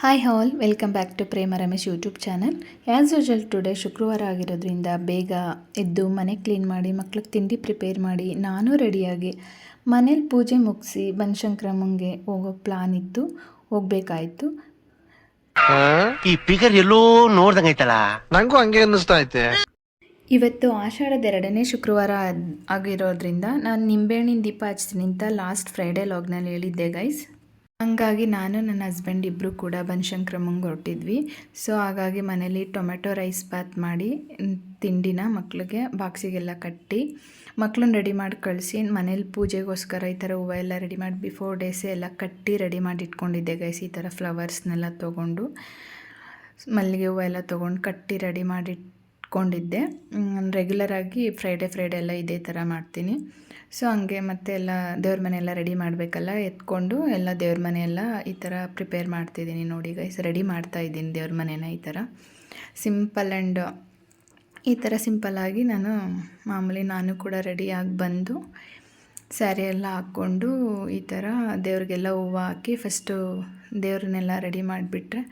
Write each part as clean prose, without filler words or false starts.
Hi all, welcome back to Prema Ramesh YouTube channel. As usual today ಶುಕ್ರವಾರ ಆಗಿರೋದ್ರಿಂದ ಬೇಗ ಎದ್ದು ಮನೆ ಕ್ಲೀನ್ ಮಾಡಿ ಮಕ್ಳಿಗೆ ತಿಂಡಿ ಪ್ರಿಪೇರ್ ಮಾಡಿ ನಾನು ರೆಡಿಯಾಗಿ ಮನೇಲಿ ಪೂಜೆ ಮುಗಿಸಿ ಬನಶಂಕರಮ್ಮಂಗೆ ಹೋಗೋ ಪ್ಲಾನ್ ಇತ್ತು, ಹೋಗಬೇಕಾಯಿತು. ಈ ಫಿಗರ್ ಎಲ್ಲೋ ನೋಡ್ದಂಗೈತಲ್ಲ, ನಂಗೂ ಹಂಗೆ ಅನ್ನಿಸ್ತಾ ಐತೆ. ಇವತ್ತು ಆಷಾಢದ 2ನೇ ಶುಕ್ರವಾರ ಆಗಿರೋದ್ರಿಂದ ನಾನು ನಿಂಬೆಹಣ್ಣಿನ ದೀಪ ಹಚ್ತೀನಿ ಅಂತ ಲಾಸ್ಟ್ ಫ್ರೈಡೇ ಲಾಗ್ನಲ್ಲಿ ಹೇಳಿದ್ದೆ ಗೈಸ್. ಹಂಗಾಗಿ ನಾನು ನನ್ನ ಹಸ್ಬೆಂಡ್ ಇಬ್ಬರು ಕೂಡ ಬನಶಂಕರಮ್ಮಂಗೆ ಹೊರಟಿದ್ವಿ. ಸೊ ಹಾಗಾಗಿ ಮನೇಲಿ ಟೊಮೆಟೊ ರೈಸ್ ಬಾತ್ ಮಾಡಿ ತಿಂಡಿನ ಮಕ್ಕಳಿಗೆ ಬಾಕ್ಸಿಗೆಲ್ಲ ಕಟ್ಟಿ ಮಕ್ಕಳನ್ನ ರೆಡಿ ಮಾಡಿ ಕಳಿಸಿ ಮನೇಲಿ ಪೂಜೆಗೋಸ್ಕರ ಈ ಥರ ಹೂವು ಎಲ್ಲ ರೆಡಿ ಮಾಡಿ ಬಿಫೋರ್ ಡೇಸೇ ಎಲ್ಲ ಕಟ್ಟಿ ರೆಡಿ ಮಾಡಿ ಇಟ್ಕೊಂಡಿದ್ದೆ ಗೈಸ್. ಈ ಥರ ಫ್ಲವರ್ಸ್ನೆಲ್ಲ ತೊಗೊಂಡು ಮಲ್ಲಿಗೆ ಹೂವು ಎಲ್ಲ ತೊಗೊಂಡು ಕಟ್ಟಿ ರೆಡಿ ಮಾಡಿ ಇಟ್ಕೊಂಡಿದ್ದೆ. ರೆಗ್ಯುಲರಾಗಿ ಫ್ರೈಡೇ ಎಲ್ಲ ಇದೇ ಥರ ಮಾಡ್ತೀನಿ. ಸೊ ಹಂಗೆ ಮತ್ತೆ ಎಲ್ಲ ದೇವ್ರ ಮನೆಯೆಲ್ಲ ರೆಡಿ ಮಾಡಬೇಕಲ್ಲ, ಎತ್ಕೊಂಡು ಎಲ್ಲ ದೇವ್ರ ಮನೆಯೆಲ್ಲ ಈ ಥರ ಪ್ರಿಪೇರ್ ಮಾಡ್ತಿದ್ದೀನಿ. ನೋಡಿ ಗೈಸ್, ರೆಡಿ ಮಾಡ್ತಾಯಿದ್ದೀನಿ ದೇವ್ರ ಮನೆನ ಈ ಥರ ಸಿಂಪಲ್ ಆ್ಯಂಡ್ ಈ ಥರ ಸಿಂಪಲ್ಲಾಗಿ ನಾನು ಕೂಡ ರೆಡಿಯಾಗಿ ಬಂದು ಸ್ಯಾರಿ ಎಲ್ಲ ಹಾಕ್ಕೊಂಡು ಈ ಥರ ದೇವ್ರಿಗೆಲ್ಲ ಹೂವು ಹಾಕಿ ಫಸ್ಟು ದೇವ್ರನ್ನೆಲ್ಲ ರೆಡಿ ಮಾಡಿಬಿಟ್ರೆ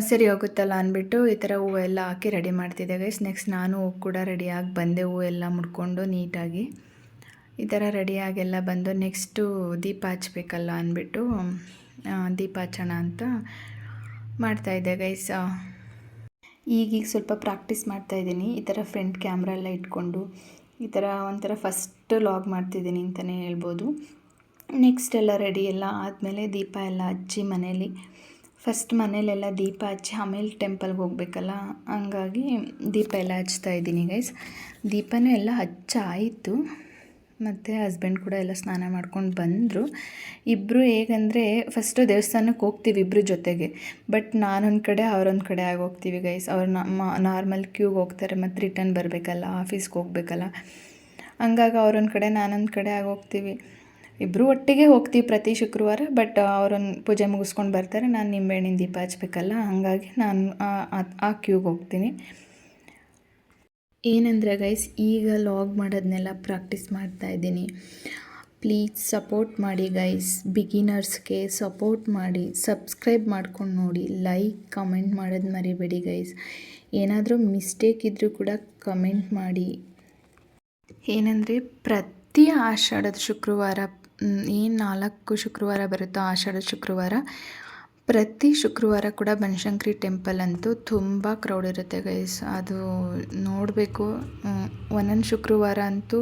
ಸರಿ ಹೋಗುತ್ತಲ್ಲ ಅಂದ್ಬಿಟ್ಟು ಈ ಥರ ಹೂವು ಎಲ್ಲ ಹಾಕಿ ರೆಡಿ ಮಾಡ್ತಿದ್ದೆ ಗೈಸ್. ನೆಕ್ಸ್ಟ್ ನಾನು ಕೂಡ ರೆಡಿಯಾಗಿ ಬಂದೆ, ಹೂವು ಎಲ್ಲ ಮುಡ್ಕೊಂಡು ನೀಟಾಗಿ ಈ ಥರ ರೆಡಿಯಾಗೆಲ್ಲ ಬಂದು ನೆಕ್ಸ್ಟು ದೀಪ ಹಚ್ಬೇಕಲ್ಲ ಅಂದ್ಬಿಟ್ಟು ದೀಪ ಹಚ್ಚೋಣ ಅಂತ ಮಾಡ್ತಾಯಿದ್ದೆ ಗೈಸ್. ಈಗೀಗ ಸ್ವಲ್ಪ ಪ್ರಾಕ್ಟೀಸ್ ಮಾಡ್ತಾಯಿದ್ದೀನಿ. ಈ ಥರ ಫ್ರಂಟ್ ಕ್ಯಾಮ್ರಾ ಎಲ್ಲ ಇಟ್ಕೊಂಡು ಈ ಥರ ಒಂಥರ ಫಸ್ಟ್ ಲಾಗ್ ಮಾಡ್ತಿದ್ದೀನಿ ಅಂತಲೇ ಹೇಳ್ಬೋದು. ನೆಕ್ಸ್ಟ್ ಎಲ್ಲ ರೆಡಿ ಎಲ್ಲ ಆದಮೇಲೆ ದೀಪ ಎಲ್ಲ ಹಚ್ಚಿ ಮನೇಲಿ ಫಸ್ಟ್ ಮನೇಲೆಲ್ಲ ದೀಪ ಹಚ್ಚಿ ಆಮೇಲೆ ಟೆಂಪಲ್ಗೆ ಹೋಗ್ಬೇಕಲ್ಲ, ಹಂಗಾಗಿ ದೀಪ ಎಲ್ಲ ಹಚ್ತಾ ಇದ್ದೀನಿ ಗೈಸ್. ದೀಪನೂ ಎಲ್ಲ ಹಚ್ಚಾಯಿತು. ಮತ್ತು ಹಸ್ಬೆಂಡ್ ಕೂಡ ಎಲ್ಲ ಸ್ನಾನ ಮಾಡ್ಕೊಂಡು ಬಂದರು. ಇಬ್ಬರು ಹೇಗಂದರೆ ಫಸ್ಟು ದೇವಸ್ಥಾನಕ್ಕೆ ಹೋಗ್ತೀವಿ ಇಬ್ಬರು ಜೊತೆಗೆ, ಬಟ್ ನಾನೊಂದು ಕಡೆ ಅವರೊಂದು ಕಡೆ ಆಗೋಗ್ತೀವಿ ಗೈಸ್. ಅವ್ರು ನಾರ್ಮಲ್ ಕ್ಯೂಗೆ ಹೋಗ್ತಾರೆ ಮತ್ತು ರಿಟರ್ನ್ ಬರಬೇಕಲ್ಲ, ಆಫೀಸ್ಗೆ ಹೋಗ್ಬೇಕಲ್ಲ, ಹಂಗಾಗಿ ಅವರೊಂದು ಕಡೆ ನಾನೊಂದು ಕಡೆ ಆಗೋಗ್ತೀವಿ. ಇಬ್ಬರು ಒಟ್ಟಿಗೆ ಹೋಗ್ತೀವಿ ಪ್ರತಿ ಶುಕ್ರವಾರ, ಬಟ್ ಅವರೊಂದು ಪೂಜೆ ಮುಗಿಸ್ಕೊಂಡು ಬರ್ತಾರೆ, ನಾನು ನಿಂಬೆಹಣ್ಣಿನ ದೀಪ ಹಚ್ಬೇಕಲ್ಲ, ಹಾಗಾಗಿ ನಾನು ಆ ಕ್ಯೂಗೆ ಹೋಗ್ತೀನಿ. ಏನಂದರೆ ಗೈಸ್, ಈಗ ಲಾಗ್ ಮಾಡೋದನ್ನೆಲ್ಲ ಪ್ರಾಕ್ಟೀಸ್ ಮಾಡ್ತಾಯಿದ್ದೀನಿ. ಪ್ಲೀಸ್ ಸಪೋರ್ಟ್ ಮಾಡಿ ಗೈಸ್. ಬಿಗಿನರ್ಸ್ಗೆ ಸಪೋರ್ಟ್ ಮಾಡಿ, ಸಬ್ಸ್ಕ್ರೈಬ್ ಮಾಡ್ಕೊಂಡು ನೋಡಿ, ಲೈಕ್ ಕಮೆಂಟ್ ಮಾಡೋದು ಮರಿಬೇಡಿ ಗೈಸ್. ಏನಾದರೂ ಮಿಸ್ಟೇಕ್ ಇದ್ದರೂ ಕೂಡ ಕಮೆಂಟ್ ಮಾಡಿ. ಏನಂದರೆ ಪ್ರತಿ ಆಷಾಢದ ಶುಕ್ರವಾರ ಏನು 4 ಶುಕ್ರವಾರ ಬರುತ್ತೋ ಆಷಾಢದ ಶುಕ್ರವಾರ, ಪ್ರತಿ ಶುಕ್ರವಾರ ಕೂಡ ಬನಶಂಕರಿ ಟೆಂಪಲ್ ಅಂತೂ ತುಂಬ ಕ್ರೌಡ್ ಇರುತ್ತೆ ಗೈಸ್. ಅದು ನೋಡಬೇಕು. ಒಂದೊಂದು ಶುಕ್ರವಾರ ಅಂತೂ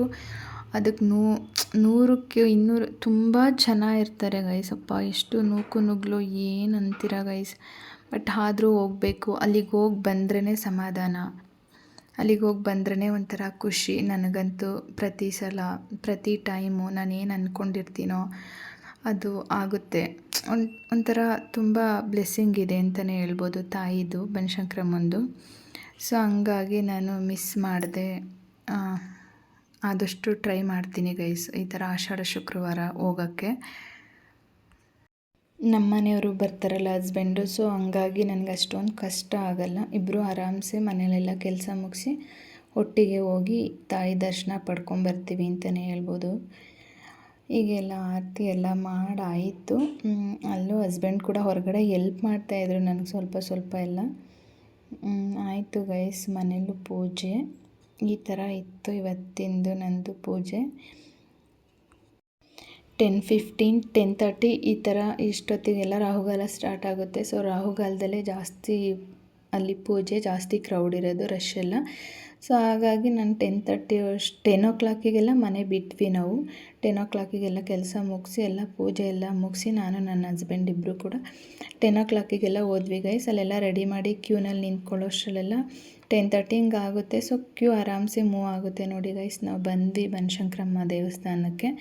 ಅದಕ್ಕೆ 100ಕ್ಕೆ 200 ತುಂಬ ಜನ ಇರ್ತಾರೆ ಗೈಸ್. ಅಪ್ಪ ಎಷ್ಟು ನೂಕು ನುಗ್ಲು ಏನು ಅಂತೀರ ಗೈಸ್. ಬಟ್ ಆದರೂ ಹೋಗಬೇಕು. ಅಲ್ಲಿಗೆ ಹೋಗಿ ಬಂದ್ರೇ ಸಮಾಧಾನ, ಅಲ್ಲಿಗೆ ಹೋಗಿ ಬಂದ್ರೇ ಒಂಥರ ಖುಷಿ ನನಗಂತೂ. ಪ್ರತಿ ಸಲ ಪ್ರತಿ ಟೈಮು ನಾನೇನು ಅಂದ್ಕೊಂಡಿರ್ತೀನೋ ಅದು ಆಗುತ್ತೆ. ಒಂಥರ ತುಂಬ ಬ್ಲೆಸ್ಸಿಂಗ್ ಇದೆ ಅಂತಲೇ ಹೇಳ್ಬೋದು ತಾಯಿದು, ಬನಶಂಕರಮ್ಮಂದು. ಸೊ ಹಂಗಾಗಿ ನಾನು ಮಿಸ್ ಮಾಡಿದೆ. ಆದಷ್ಟು ಟ್ರೈ ಮಾಡ್ತೀನಿ ಗೈಸ್ ಈ ಥರ ಆಷಾಢ ಶುಕ್ರವಾರ ಹೋಗೋಕ್ಕೆ. ನಮ್ಮ ಮನೆಯವರು ಬರ್ತಾರಲ್ಲ ಹಸ್ಬೆಂಡು, ಸೊ ಹಂಗಾಗಿ ನನಗೆ ಅಷ್ಟೊಂದು ಕಷ್ಟ ಆಗಲ್ಲ. ಇಬ್ಬರು ಆರಾಮ್ಸೆ ಮನೇಲೆಲ್ಲ ಕೆಲಸ ಮುಗಿಸಿ ಒಟ್ಟಿಗೆ ಹೋಗಿ ತಾಯಿ ದರ್ಶನ ಪಡ್ಕೊಂಬರ್ತೀವಿ ಅಂತಲೇ ಹೇಳ್ಬೋದು. ಈಗೆಲ್ಲ ಆರತಿ ಎಲ್ಲ ಮಾಡಾಯಿತು. ಅಲ್ಲೂ ಹಸ್ಬೆಂಡ್ ಕೂಡ ಹೊರಗಡೆ ಎಲ್ಪ್ ಮಾಡ್ತಾಯಿದ್ರು ನನಗೆ ಸ್ವಲ್ಪ ಎಲ್ಲ. ಆಯಿತು ಗೈಸ್, ಮನೇಲೂ ಪೂಜೆ ಈ ಥರ ಇತ್ತು ಇವತ್ತಿಂದು ನಂದು ಪೂಜೆ. 10:15 10:30 ಈ ಥರ ಇಷ್ಟೊತ್ತಿಗೆಲ್ಲ ರಾಹುಗಾಲ ಸ್ಟಾರ್ಟ್ ಆಗುತ್ತೆ. ಸೊ ರಾಹುಗಾಲದಲ್ಲೇ ಜಾಸ್ತಿ ಅಲ್ಲಿ ಪೂಜೆ, ಜಾಸ್ತಿ ಕ್ರೌಡ್ ಇರೋದು, ರಶ್ ಎಲ್ಲ. ಸೊ ಹಾಗಾಗಿ ನಾನು 10 o'clockಗೆಲ್ಲ ಮನೆ ಬಿಟ್ವಿ ನಾವು. 10 o'clockಗೆಲ್ಲ ಕೆಲಸ ಮುಗಿಸಿ ಎಲ್ಲ ಪೂಜೆ ಎಲ್ಲ ಮುಗಿಸಿ ನಾನು ನನ್ನ ಹಸ್ಬೆಂಡ್ ಇಬ್ಬರು ಕೂಡ 10 o'clockಗೆಲ್ಲ ಹೋದ್ವಿ ಗೈಸ್. ಅಲ್ಲೆಲ್ಲ ರೆಡಿ ಮಾಡಿ ಕ್ಯೂನಲ್ಲಿ ನಿಂತ್ಕೊಳ್ಳೋಷ್ಟರಲ್ಲೆಲ್ಲ 10:30 ಹಿಂಗೆ ಆಗುತ್ತೆ. ಸೊ ಕ್ಯೂ ಆರಾಮ್ಸೆ ಮೂವ್ ಆಗುತ್ತೆ. ನೋಡಿ ಗೈಸ್, ನಾವು ಬಂದ್ವಿ ಬನಶಂಕರಮ್ಮ ದೇವಸ್ಥಾನಕ್ಕೆ.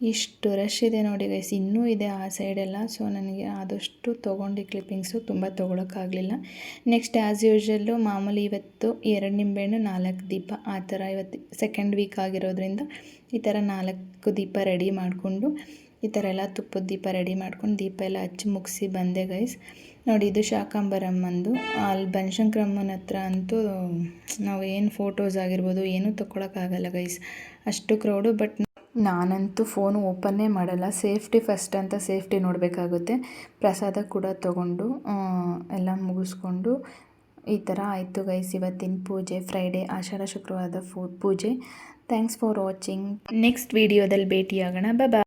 ಇಷ್ಟು ರಶ್ ಇದೆ ನೋಡಿ ಗೈಸ್, ಇನ್ನೂ ಇದೆ ಆ ಸೈಡೆಲ್ಲ. ಸೊ ನನಗೆ ಆದಷ್ಟು ತೊಗೊಂಡು ಕ್ಲಿಪ್ಪಿಂಗ್ಸು ತುಂಬ ತೊಗೊಳಕ್ಕಾಗಲಿಲ್ಲ. ನೆಕ್ಸ್ಟ್ ಆ್ಯಸ್ ಯೂಶ್ವಲ್ಲು ಮಾಮೂಲಿ ಇವತ್ತು 2 ನಿಂಬೆಹಣ್ಣು 4 ದೀಪ ಆ ಥರ. ಇವತ್ತು ಸೆಕೆಂಡ್ ವೀಕ್ ಆಗಿರೋದ್ರಿಂದ ಈ ಥರ 4 ದೀಪ ರೆಡಿ ಮಾಡಿಕೊಂಡು ಈ ಥರ ಎಲ್ಲ ತುಪ್ಪದ ದೀಪ ರೆಡಿ ಮಾಡ್ಕೊಂಡು ದೀಪ ಎಲ್ಲ ಹಚ್ಚಿ ಮುಗಿಸಿ ಬಂದೆ ಗೈಸ್. ನೋಡಿ, ಇದು ಶಾಕಾಂಬರಮ್ಮಂದು. ಅಲ್ಲಿ ಬನಶಂಕರಮ್ಮನ ಹತ್ರ ಅಂತೂ ನಾವು ಏನು ಫೋಟೋಸ್ ಆಗಿರ್ಬೋದು ಏನೂ ತೊಗೊಳಕ್ಕಾಗಲ್ಲ ಗೈಸ್, ಅಷ್ಟು ಕ್ರೌಡು. ಬಟ್ ನಾನಂತೂ ಫೋನು ಓಪನ್ನೇ ಮಾಡಲ್ಲ, ಸೇಫ್ಟಿ ಫಸ್ಟ್ ಅಂತ ಸೇಫ್ಟಿ ನೋಡಬೇಕಾಗುತ್ತೆ. ಪ್ರಸಾದ ಕೂಡ ತೊಗೊಂಡು ಎಲ್ಲ ಮುಗಿಸ್ಕೊಂಡು ಈ ಥರ ಆಯಿತು ಗೈಸ್ ಇವತ್ತಿನ ಪೂಜೆ. ಫ್ರೈಡೇ ಆಷಾಢ ಶುಕ್ರವಾರದ ಪೂಜೆ. Thanks for watching. ನೆಕ್ಸ್ಟ್ ವಿಡಿಯೋದಲ್ಲಿ ಭೇಟಿಯಾಗೋಣ. ಬಾಯ್.